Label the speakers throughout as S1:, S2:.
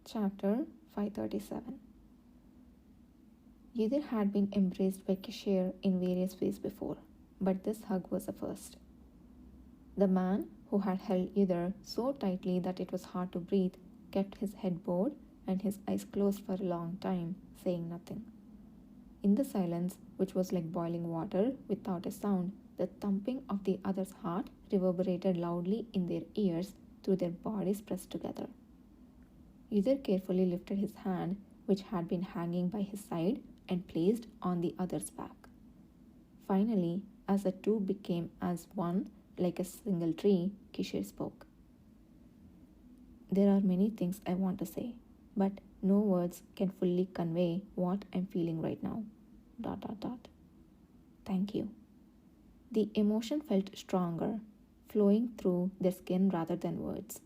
S1: Chapter 537. Ydir had been embraced by Kishir in various ways before, but this hug was the first. The man, who had held Ydir so tightly that it was hard to breathe, kept his head bowed and his eyes closed for a long time, saying nothing. In the silence, which was like boiling water without a sound, the thumping of the other's heart reverberated loudly in their ears through their bodies pressed together. Ydir carefully lifted his hand, which had been hanging by his side, and placed on the other's back. Finally, as the two became as one, like a single tree, Kishir spoke. There are many things I want to say, but no words can fully convey what I'm feeling right now. ... Thank you. The emotion felt stronger, flowing through their skin rather than words.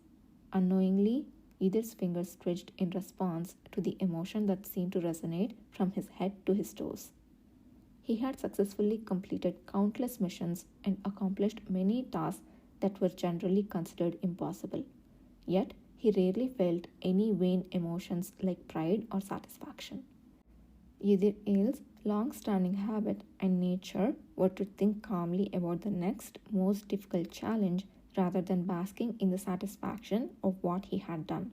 S1: Unknowingly, Ydir's fingers twitched in response to the emotion that seemed to resonate from his head to his toes. He had successfully completed countless missions and accomplished many tasks that were generally considered impossible. Yet, he rarely felt any vain emotions like pride or satisfaction. Ydir Eyle's long-standing habit and nature were to think calmly about the next most difficult challenge rather than basking in the satisfaction of what he had done.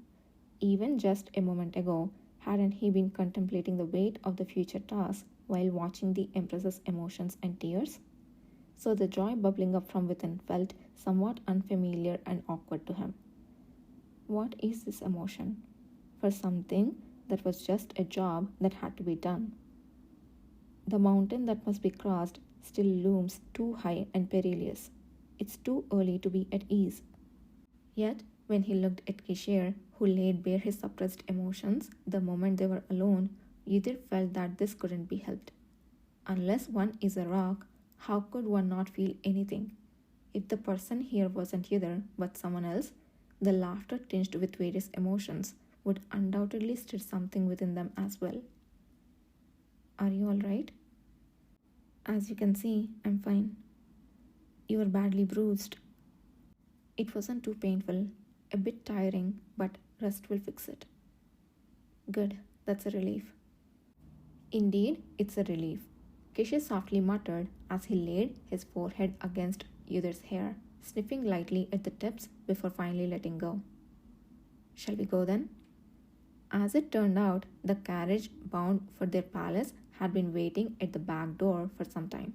S1: Even just a moment ago, hadn't he been contemplating the weight of the future task while watching the Empress's emotions and tears? So the joy bubbling up from within felt somewhat unfamiliar and awkward to him. What is this emotion? For something that was just a job that had to be done. The mountain that must be crossed still looms too high and perilous. It's too early to be at ease. Yet, when he looked at Kishir, who laid bare his suppressed emotions the moment they were alone, Ydir felt that this couldn't be helped. Unless one is a rock, how could one not feel anything? If the person here wasn't Ydir but someone else, the laughter tinged with various emotions would undoubtedly stir something within them as well. Are you all right? As you can see, I'm fine. You were badly bruised. It wasn't too painful, a bit tiring, but rest will fix it. Good, that's a relief. Indeed, it's a relief, Kishir softly muttered as he laid his forehead against Ydir's hair, sniffing lightly at the tips before finally letting go. Shall we go then? As it turned out, the carriage bound for their palace had been waiting at the back door for some time.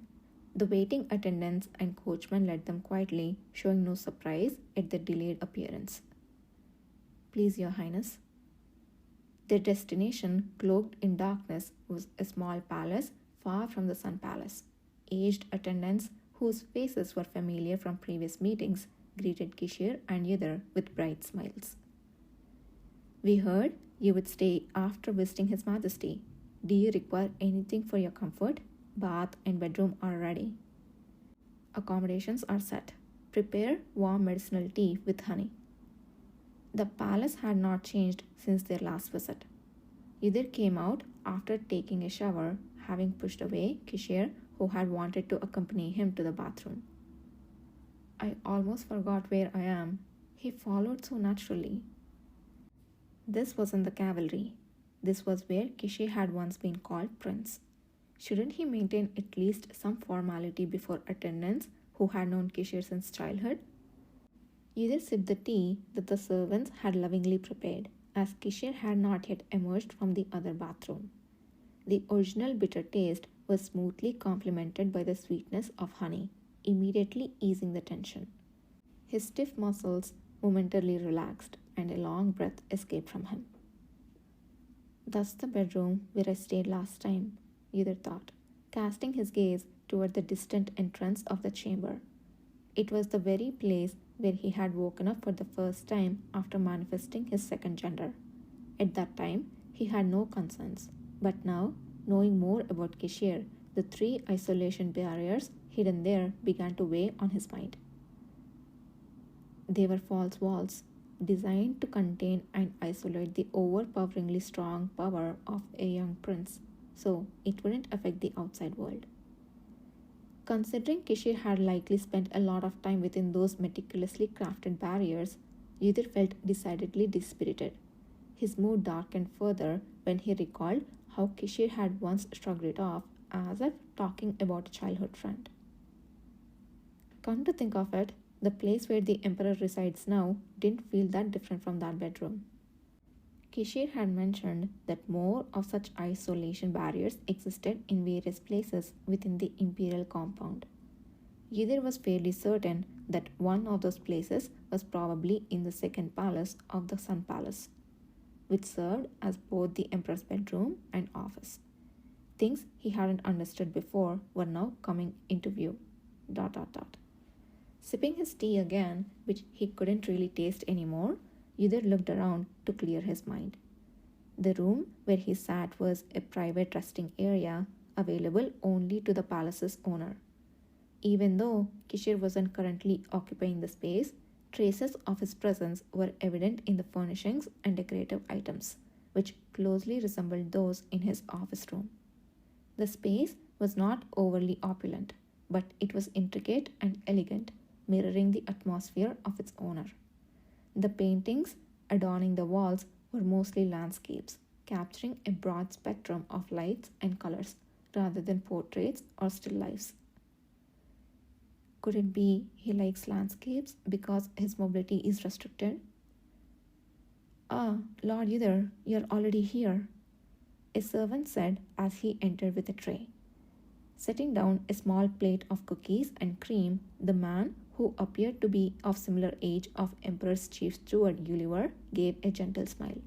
S1: The waiting attendants and coachman led them quietly, showing no surprise at their delayed appearance. Please, Your Highness. Their destination, cloaked in darkness, was a small palace far from the Sun Palace. Aged attendants, whose faces were familiar from previous meetings, greeted Kishir and Ydir with bright smiles. We heard you would stay after visiting His Majesty. Do you require anything for your comfort? Bath and bedroom are ready. Accommodations are set. Prepare warm medicinal tea with honey. The palace had not changed since their last visit. Ydir came out after taking a shower, having pushed away Kishir, who had wanted to accompany him to the bathroom. I almost forgot where I am. He followed so naturally. This wasn't the cavalry. This was where Kishir had once been called Prince. Shouldn't he maintain at least some formality before attendants who had known Kishir since childhood? Ydir sipped the tea that the servants had lovingly prepared, as Kishir had not yet emerged from the other bathroom. The original bitter taste was smoothly complemented by the sweetness of honey, immediately easing the tension. His stiff muscles momentarily relaxed, and a long breath escaped from him. That's the bedroom where I stayed last time, Ydir thought, casting his gaze toward the distant entrance of the chamber. It was the very place where he had woken up for the first time after manifesting his second gender. At that time, he had no concerns, but now, knowing more about Kishir, the 3 isolation barriers hidden there began to weigh on his mind. They were false walls, designed to contain and isolate the overpoweringly strong power of a young prince, so it wouldn't affect the outside world. Considering Kishir had likely spent a lot of time within those meticulously crafted barriers, Ydir felt decidedly dispirited. his mood darkened further when he recalled how Kishir had once shrugged it off as if talking about a childhood friend. Come to think of it, the place where the Emperor resides now didn't feel that different from that bedroom. Kishir had mentioned that more of such isolation barriers existed in various places within the imperial compound. Ydir was fairly certain that one of those places was probably in the second palace of the Sun Palace, which served as both the Emperor's bedroom and office. Things he hadn't understood before were now coming into view. ... Sipping his tea again, which he couldn't really taste anymore, Ydir looked around to clear his mind. The room where he sat was a private resting area available only to the palace's owner. Even though Kishir wasn't currently occupying the space, traces of his presence were evident in the furnishings and decorative items, which closely resembled those in his office room. The space was not overly opulent, but it was intricate and elegant, mirroring the atmosphere of its owner. The paintings adorning the walls were mostly landscapes, capturing a broad spectrum of lights and colors rather than portraits or still lifes. Could it be he likes landscapes because his mobility is restricted? Ah, Lord Ydir, you're already here, a servant said as he entered with a tray. Setting down a small plate of cookies and cream, the man, who appeared to be of similar age of Emperor's chief steward Gulliver, gave a gentle smile.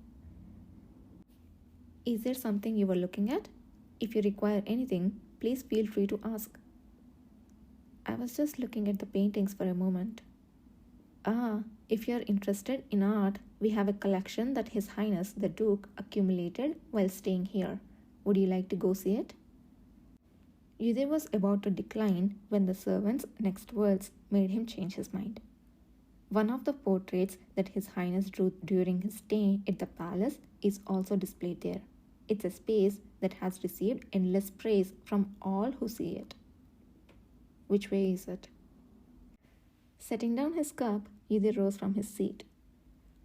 S1: Is there something you were looking at? If you require anything, please feel free to ask. I was just looking at the paintings for a moment. Ah, if you're interested in art, we have a collection that His Highness the Duke accumulated while staying here. Would you like to go see it? Ydir was about to decline when the servant's next words made him change his mind. One of the portraits that His Highness drew during his stay at the palace is also displayed there. It's a space that has received endless praise from all who see it. Which way is it? Setting down his cup, Ydir rose from his seat.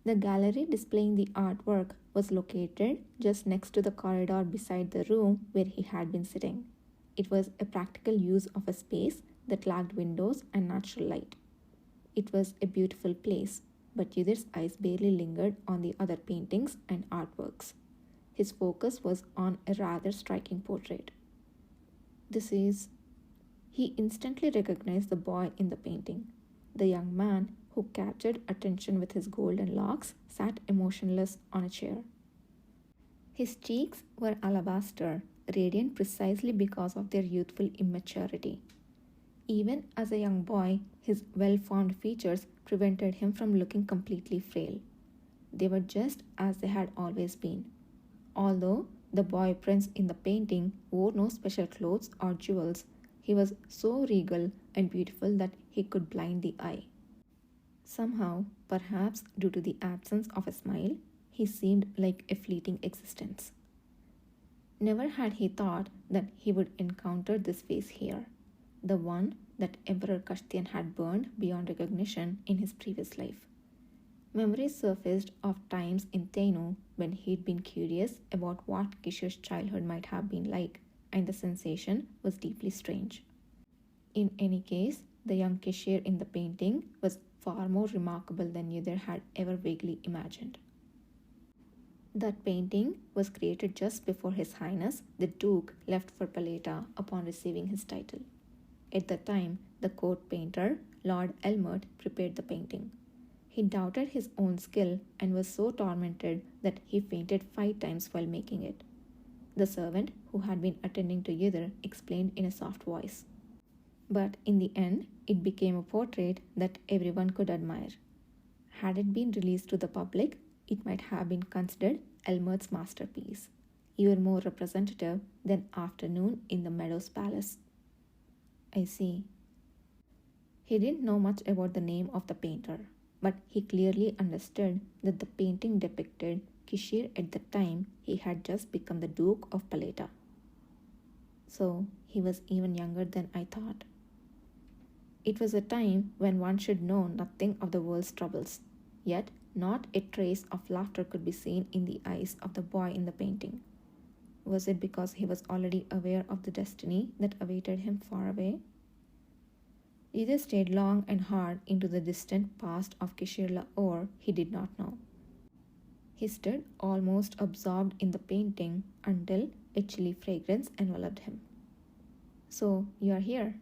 S1: The gallery displaying the artwork was located just next to the corridor beside the room where he had been sitting. It was a practical use of a space that lacked windows and natural light. It was a beautiful place, but Ydir's eyes barely lingered on the other paintings and artworks. His focus was on a rather striking portrait. This is... He instantly recognized the boy in the painting. The young man, who captured attention with his golden locks, sat emotionless on a chair. His cheeks were alabaster, radiant precisely because of their youthful immaturity. Even as a young boy, his well-formed features prevented him from looking completely frail. They were just as they had always been. Although the boy prince in the painting wore no special clothes or jewels, he was so regal and beautiful that he could blind the eye. Somehow, perhaps due to the absence of a smile, he seemed like a fleeting existence. Never had he thought that he would encounter this face here, the one that Emperor Kashtian had burned beyond recognition in his previous life. Memories surfaced of times in Tenno when he'd been curious about what Kishir's childhood might have been like, and the sensation was deeply strange. In any case, the young Kishir in the painting was far more remarkable than Ydir had ever vaguely imagined. That painting was created just before His Highness the Duke left for Paleta upon receiving his title. At the time, the court painter, Lord Elmert, prepared the painting. He doubted his own skill and was so tormented that he fainted 5 times while making it. The servant, who had been attending to Ydir, explained in a soft voice. But in the end, it became a portrait that everyone could admire. Had it been released to the public, it might have been considered Elmert's masterpiece, even more representative than Afternoon in the Meadows Palace. I see. He didn't know much about the name of the painter, but he clearly understood that the painting depicted Kishir at the time he had just become the Duke of Paleta. So he was even younger than I thought. It was a time when one should know nothing of the world's troubles, yet Not a trace of laughter could be seen in the eyes of the boy in the painting. Was it because he was already aware of the destiny that awaited him far away? Either stayed long and hard into the distant past of Kishirla, or he did not know. He stood almost absorbed in the painting until a chilly fragrance enveloped him. "So, you are here,"